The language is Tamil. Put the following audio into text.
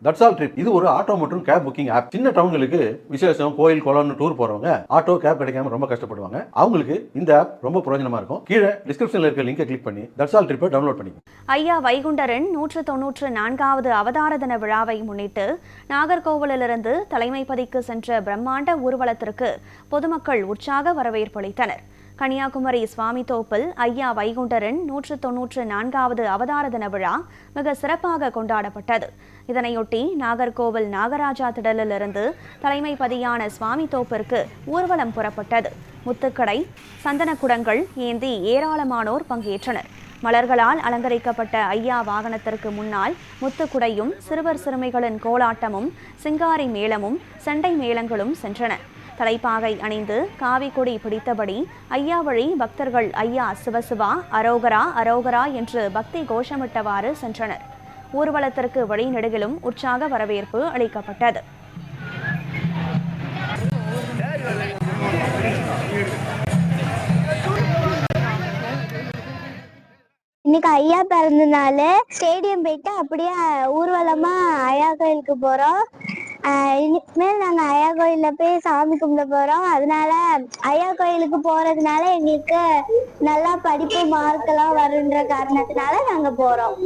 தட்ஸ் ஆல் ட்ரிப் இது ஒரு ஆட்டோ மற்றும் கேப் புக்கிங் ஆப். சின்ன டவுன்களுக்கு விசேஷம், கோயில், குளம்னு டூர் போறவங்க ஆட்டோ கேப் கிடைக்காம ரொம்ப கஷ்டப்படுவாங்க. அவங்களுக்கு இந்த ஆப் ரொம்ப பிரயோஜனமா இருக்கும். கீழே டிஸ்கிரிப்ஷன்ல இருக்க லிங்கை கிளிக் பண்ணி தட்ஸ் ஆல் ட்ரிப்பை டவுன்லோட் பண்ணி. ஐயா வைகுண்டரின் 194வது அவதார தின விழாவை முன்னிட்டு நாகர்கோவிலிருந்து தலைமைப்பதிக்கு சென்ற பிரம்மாண்ட ஊர்வலத்திற்கு பொதுமக்கள் உற்சாக வரவேற்பு அளித்தனர். கன்னியாகுமரி சுவாமித்தோப்பில் ஐயா வைகுண்டரின் 194வது அவதார தின விழா மிக சிறப்பாக கொண்டாடப்பட்டது. இதனையொட்டி நாகர்கோவில் நாகராஜா திடலிலிருந்து தலைமைப்பதியான சுவாமித்தோப்பிற்கு ஊர்வலம் புறப்பட்டது. முத்துக்கடை, சந்தனக்குடங்கள் ஏந்தி ஏராளமானோர் பங்கேற்றனர். மலர்களால் அலங்கரிக்கப்பட்ட ஐயா வாகனத்திற்கு முன்னால் முத்துக்குடையும் சிறுவர் சிறுமிகளின் கோலாட்டமும் சிங்காரி மேளமும் சண்டை மேளங்களும் சென்றன. தலைப்பாகை அணிந்து காவிக்கொடி பிடித்தபடி ஐயா வழி பக்தர்கள் ஐயா சிவசிவா, அரோகரா அரோகரா என்று பக்தி கோஷமிட்டவாறு சென்றனர். ஊர்வலத்திற்கு வழிநெடுகிலும் உற்சாக வரவேற்பு அளிக்கப்பட்டது. இன்னைக்கு ஐயா பிறந்தனால ஸ்டேடியம் போயிட்டு அப்படியே ஊர்வலமா ஐயா கோயிலுக்கு போறோம். இனிமேல் நாங்க ஐயா கோயில்ல போய் சாமி கும்பிட போறோம். அதனால ஐயா கோயிலுக்கு போறதுனால எங்களுக்கு நல்லா படிப்பு மார்க் எல்லாம் வருன்ற காரணத்தினால நாங்க போறோம்.